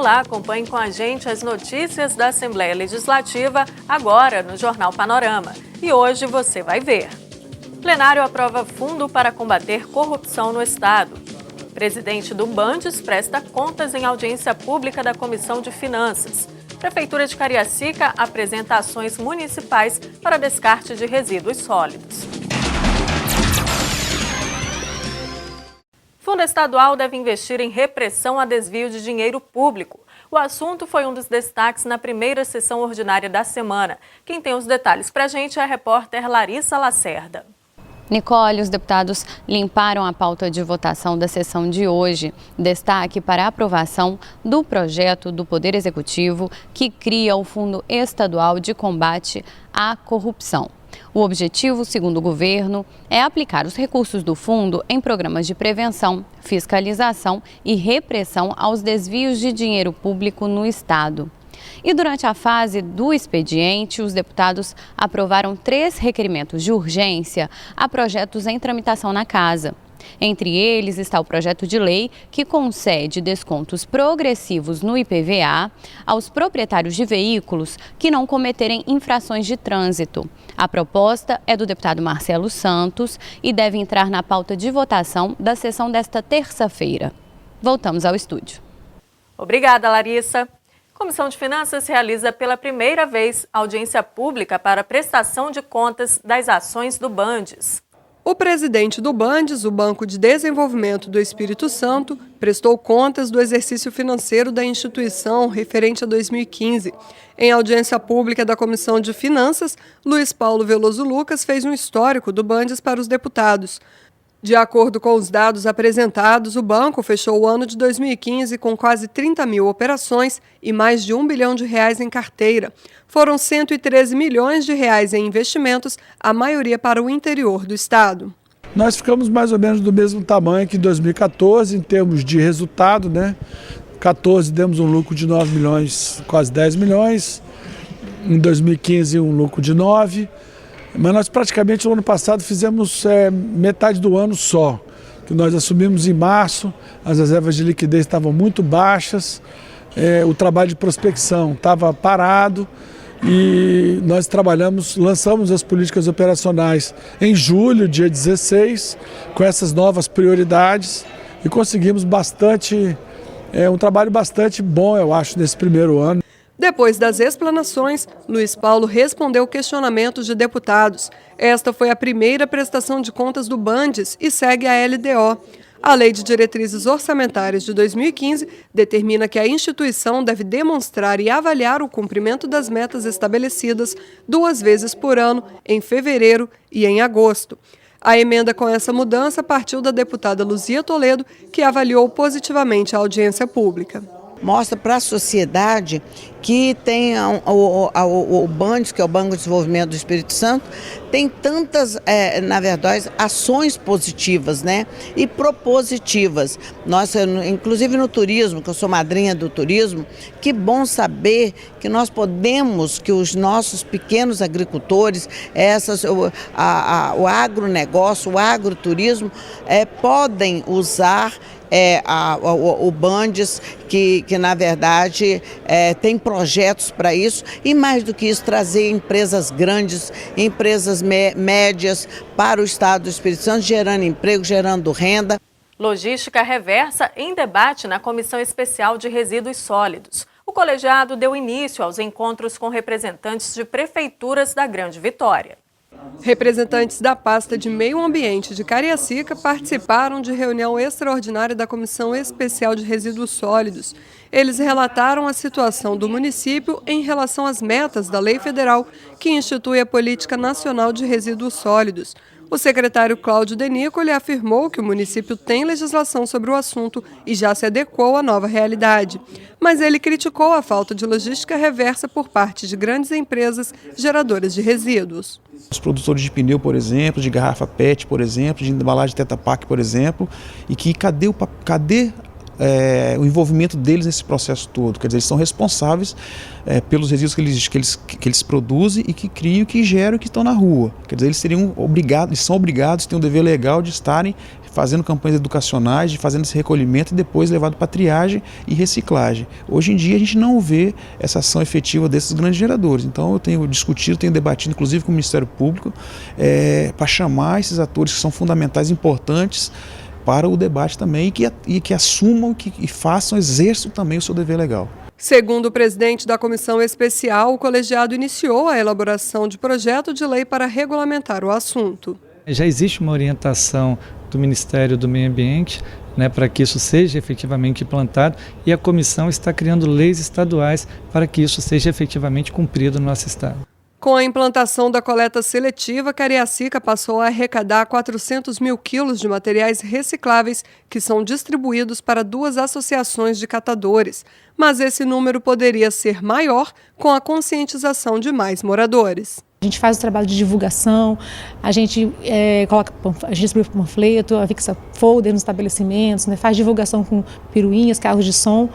Olá, acompanhe com a gente as notícias da Assembleia Legislativa agora no Jornal Panorama. E hoje você vai ver. Plenário aprova fundo para combater corrupção no Estado. Presidente do Bandes presta contas em audiência pública da Comissão de Finanças. Prefeitura de Cariacica apresenta ações municipais para descarte de resíduos sólidos. Fundo Estadual deve investir em repressão a desvio de dinheiro público. O assunto foi um dos destaques na primeira sessão ordinária da semana. Quem tem os detalhes para a gente é a repórter Larissa Lacerda. Nicole, os deputados limparam a pauta de votação da sessão de hoje. Destaque para a aprovação do projeto do Poder Executivo que cria o Fundo Estadual de Combate à Corrupção. O objetivo, segundo o governo, é aplicar os recursos do fundo em programas de prevenção, fiscalização e repressão aos desvios de dinheiro público no Estado. E durante a fase do expediente, os deputados aprovaram 3 requerimentos de urgência a projetos em tramitação na Casa. Entre eles está o projeto de lei que concede descontos progressivos no IPVA aos proprietários de veículos que não cometerem infrações de trânsito. A proposta é do deputado Marcelo Santos e deve entrar na pauta de votação da sessão desta terça-feira. Voltamos ao estúdio. Obrigada, Larissa. Comissão de Finanças realiza pela primeira vez audiência pública para prestação de contas das ações do Bandes. O presidente do Bandes, o Banco de Desenvolvimento do Espírito Santo, prestou contas do exercício financeiro da instituição referente a 2015. Em audiência pública da Comissão de Finanças, Luiz Paulo Veloso Lucas fez um histórico do Bandes para os deputados. De acordo com os dados apresentados, o banco fechou o ano de 2015 com quase 30 mil operações e mais de R$1 bilhão em carteira. Foram 113 milhões de reais em investimentos, a maioria para o interior do estado. Nós ficamos mais ou menos do mesmo tamanho que em 2014, em termos de resultado, né? 2014 demos um lucro de 9 milhões, quase 10 milhões. Em 2015 um lucro de 9. Mas nós praticamente no ano passado fizemos metade do ano só, que nós assumimos em março, as reservas de liquidez estavam muito baixas, o trabalho de prospecção estava parado e nós lançamos as políticas operacionais em julho, dia 16, com essas novas prioridades e conseguimos um trabalho bastante bom, eu acho, nesse primeiro ano. Depois das explanações, Luiz Paulo respondeu questionamentos de deputados. Esta foi a primeira prestação de contas do Bandes e segue a LDO. A Lei de Diretrizes Orçamentárias de 2015 determina que a instituição deve demonstrar e avaliar o cumprimento das metas estabelecidas 2 vezes por ano, em fevereiro e em agosto. A emenda com essa mudança partiu da deputada Luzia Toledo, que avaliou positivamente a audiência pública. Mostra para a sociedade que tem o Bandes, que é o Banco de Desenvolvimento do Espírito Santo, tem tantas, na verdade, ações positivas, né? E propositivas. Nós, inclusive no turismo, que eu sou madrinha do turismo, que bom saber que nós podemos, que os nossos pequenos agricultores, o agronegócio, o agroturismo, podem usar o Bandes, que na verdade tem projetos para isso e mais do que isso, trazer empresas grandes, empresas médias para o estado do Espírito Santo, gerando emprego, gerando renda. Logística reversa em debate na Comissão Especial de Resíduos Sólidos. O colegiado deu início aos encontros com representantes de prefeituras da Grande Vitória. Representantes da pasta de Meio Ambiente de Cariacica participaram de reunião extraordinária da Comissão Especial de Resíduos Sólidos. Eles relataram a situação do município em relação às metas da Lei Federal que institui a Política Nacional de Resíduos Sólidos. O secretário Cláudio Denícoli afirmou que o município tem legislação sobre o assunto e já se adequou à nova realidade. Mas ele criticou a falta de logística reversa por parte de grandes empresas geradoras de resíduos. Os produtores de pneu, por exemplo, de garrafa PET, por exemplo, de embalagem Tetra Pak, por exemplo, e que cadê o envolvimento deles nesse processo todo? Quer dizer, eles são responsáveis pelos resíduos que eles produzem e que criam, que geram e que estão na rua. Quer dizer, eles são obrigados, têm um dever legal de estarem fazendo campanhas educacionais, fazendo esse recolhimento e depois levado para triagem e reciclagem. Hoje em dia a gente não vê essa ação efetiva desses grandes geradores. Então eu tenho discutido, tenho debatido inclusive com o Ministério Público para chamar esses atores que são fundamentais, importantes para o debate também e que assumam e façam, exerçam também o seu dever legal. Segundo o presidente da comissão especial, o colegiado iniciou a elaboração de projeto de lei para regulamentar o assunto. Já existe uma orientação do Ministério do Meio Ambiente, para que isso seja efetivamente implantado, e a comissão está criando leis estaduais para que isso seja efetivamente cumprido no nosso estado. Com a implantação da coleta seletiva, Cariacica passou a arrecadar 400 mil quilos de materiais recicláveis que são distribuídos para 2 associações de catadores. Mas esse número poderia ser maior com a conscientização de mais moradores. A gente faz o trabalho de divulgação, a gente distribui panfleto, fixa folder nos estabelecimentos, faz divulgação com piruinhas, carros de som,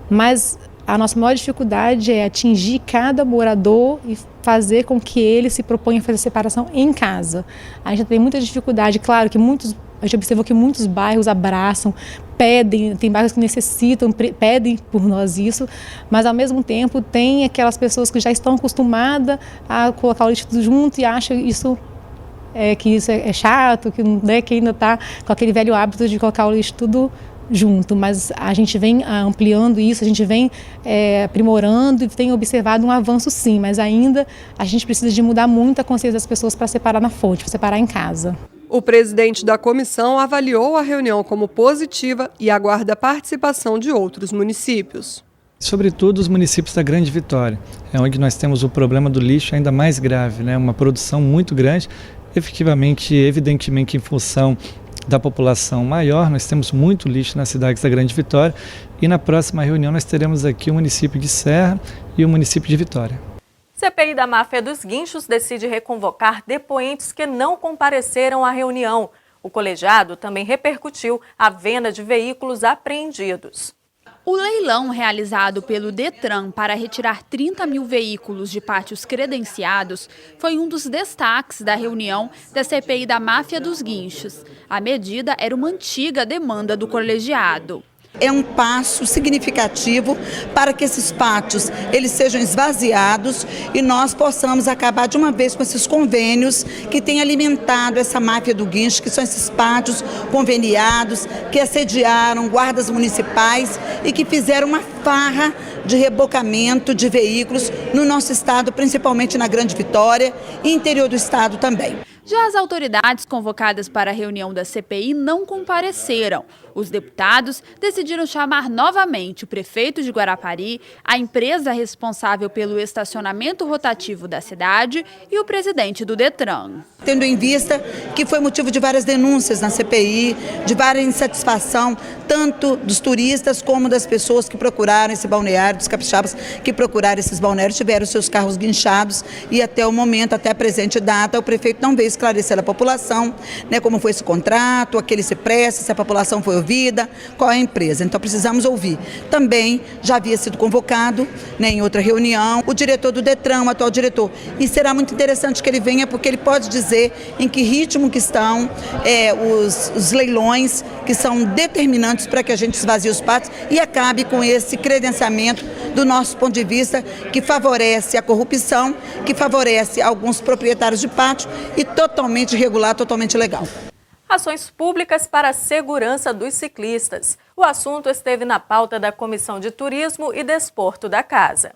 mas a nossa maior dificuldade é atingir cada morador e fazer com que ele se proponha a fazer separação em casa. A gente tem muita dificuldade, claro que a gente observou que muitos bairros abraçam, pedem, tem bairros que necessitam, pedem por nós isso, mas ao mesmo tempo tem aquelas pessoas que já estão acostumadas a colocar o lixo tudo junto e acham que isso é chato, que ainda está com aquele velho hábito de colocar o lixo tudo junto, mas a gente vem ampliando isso, a gente vem aprimorando e tem observado um avanço sim, mas ainda a gente precisa de mudar muito a consciência das pessoas para separar na fonte, para separar em casa. O presidente da comissão avaliou a reunião como positiva e aguarda a participação de outros municípios. Sobretudo os municípios da Grande Vitória, onde nós temos o problema do lixo ainda mais grave, uma produção muito grande, evidentemente em função da população maior, nós temos muito lixo nas cidades da Grande Vitória e na próxima reunião nós teremos aqui o município de Serra e o município de Vitória. CPI da máfia dos guinchos decide reconvocar depoentes que não compareceram à reunião. O colegiado também repercutiu a venda de veículos apreendidos. O leilão realizado pelo Detran para retirar 30 mil veículos de pátios credenciados foi um dos destaques da reunião da CPI da máfia dos guinchos. A medida era uma antiga demanda do colegiado. É um passo significativo para que esses pátios eles sejam esvaziados e nós possamos acabar de uma vez com esses convênios que têm alimentado essa máfia do guincho, que são esses pátios conveniados, que assediaram guardas municipais e que fizeram uma farra de rebocamento de veículos no nosso estado, principalmente na Grande Vitória e interior do estado também. Já as autoridades convocadas para a reunião da CPI não compareceram. Os deputados decidiram chamar novamente o prefeito de Guarapari, a empresa responsável pelo estacionamento rotativo da cidade e o presidente do Detran. Tendo em vista que foi motivo de várias denúncias na CPI, de várias insatisfação, tanto dos turistas como das pessoas que procuraram esse balneário, dos capixabas que procuraram esses balneários, tiveram seus carros guinchados e até o momento, até a presente data, o prefeito não veio esclarecer à população, como foi esse contrato, a que ele se presta, se a população foi ouvida, qual é a empresa. Então precisamos ouvir. Também já havia sido convocado em outra reunião o diretor do Detran, o atual diretor, e será muito interessante que ele venha porque ele pode dizer em que ritmo que estão os leilões que são determinantes para que a gente esvazie os pátios e acabe com esse credenciamento do nosso ponto de vista que favorece a corrupção, que favorece alguns proprietários de pátio e totalmente irregular, totalmente ilegal. Ações públicas para a segurança dos ciclistas. O assunto esteve na pauta da Comissão de Turismo e Desporto da Casa.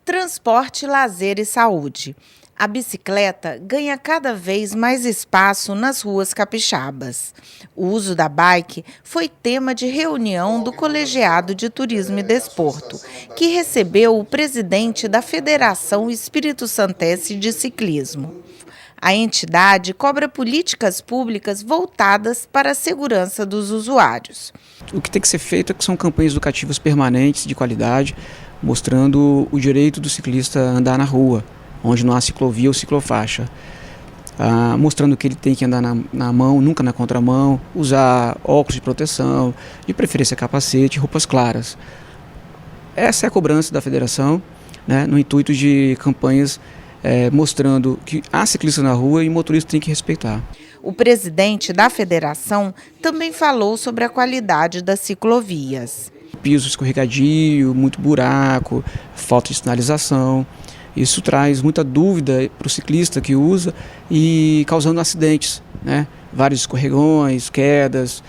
Transporte, lazer e saúde. A bicicleta ganha cada vez mais espaço nas ruas capixabas. O uso da bike foi tema de reunião do Colegiado de Turismo e Desporto, que recebeu o presidente da Federação Espírito Santense de Ciclismo. A entidade cobra políticas públicas voltadas para a segurança dos usuários. O que tem que ser feito são campanhas educativas permanentes, de qualidade, mostrando o direito do ciclista a andar na rua, onde não há ciclovia ou ciclofaixa. Mostrando que ele tem que andar na mão, nunca na contramão, usar óculos de proteção, de preferência capacete, roupas claras. Essa é a cobrança da federação, no intuito de campanhas mostrando que há ciclista na rua e o motorista tem que respeitar. O presidente da federação também falou sobre a qualidade das ciclovias. Piso escorregadio, muito buraco, falta de sinalização. Isso traz muita dúvida para o ciclista que usa e causando acidentes, né? Vários escorregões, quedas,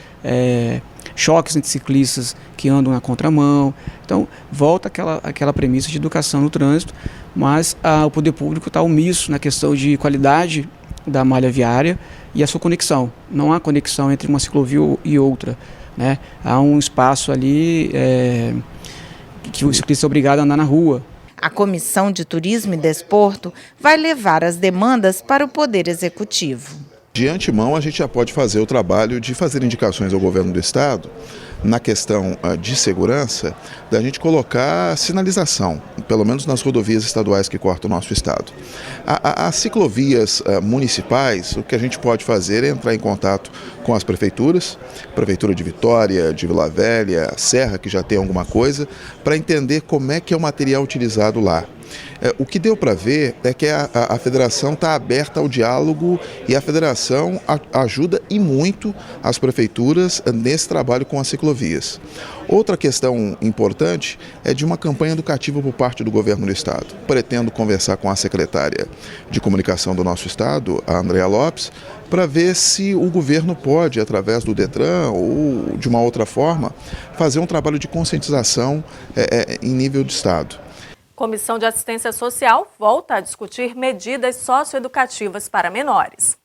choques entre ciclistas que andam na contramão. Então, volta aquela premissa de educação no trânsito, mas o poder público está omisso na questão de qualidade da malha viária e a sua conexão. Não há conexão entre uma ciclovia e outra, né? Há um espaço ali que o ciclista é obrigado a andar na rua. A Comissão de Turismo e Desporto vai levar as demandas para o Poder Executivo. De antemão, a gente já pode fazer o trabalho de fazer indicações ao governo do estado na questão de segurança, da gente colocar sinalização, pelo menos nas rodovias estaduais que cortam o nosso estado. As ciclovias municipais, o que a gente pode fazer é entrar em contato com as prefeituras, Prefeitura de Vitória, de Vila Velha, Serra, que já tem alguma coisa, para entender como é que é o material utilizado lá. O que deu para ver é que a federação está aberta ao diálogo e a federação ajuda e muito as prefeituras nesse trabalho com as ciclovias. Outra questão importante é de uma campanha educativa por parte do governo do estado. Pretendo conversar com a secretária de comunicação do nosso estado, a Andrea Lopes, para ver se o governo pode, através do Detran ou de uma outra forma, fazer um trabalho de conscientização em nível de estado. Comissão de Assistência Social volta a discutir medidas socioeducativas para menores.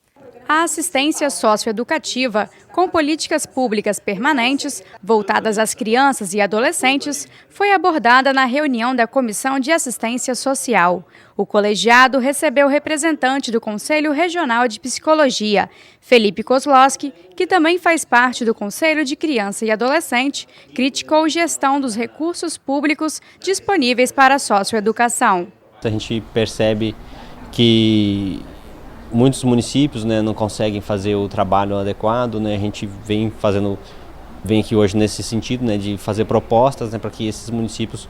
A assistência socioeducativa, com políticas públicas permanentes voltadas às crianças e adolescentes, foi abordada na reunião da Comissão de Assistência Social. O colegiado recebeu o representante do Conselho Regional de Psicologia, Felipe Kozlowski, que também faz parte do Conselho de Criança e Adolescente, criticou gestão dos recursos públicos disponíveis para a socioeducação. A gente percebe que muitos municípios, né, não conseguem fazer o trabalho adequado, né? A gente vem aqui hoje nesse sentido, né, de fazer propostas, né, para que esses municípios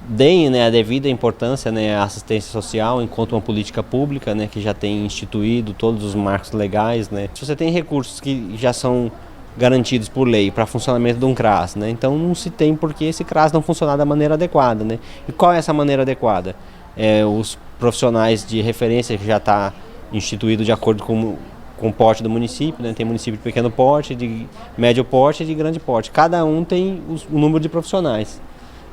deem, né, a devida importância, né, à assistência social enquanto uma política pública, né, que já tem instituído todos os marcos legais, né. Se você tem recursos que já são garantidos por lei para funcionamento de um CRAS, né, então não se tem por que esse CRAS não funcionar da maneira adequada, né. E qual é essa maneira adequada? Os profissionais de referência que já está instituído de acordo com o porte do município, né? Tem município de pequeno porte, de médio porte e de grande porte. Cada um tem o número de profissionais.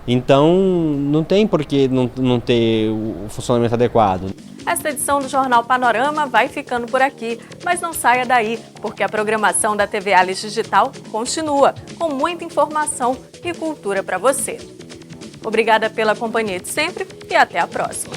Então, não tem por que não ter o funcionamento adequado. Esta edição do Jornal Panorama vai ficando por aqui, mas não saia daí, porque a programação da TV Alice Digital continua, com muita informação e cultura para você. Obrigada pela companhia de sempre e até a próxima.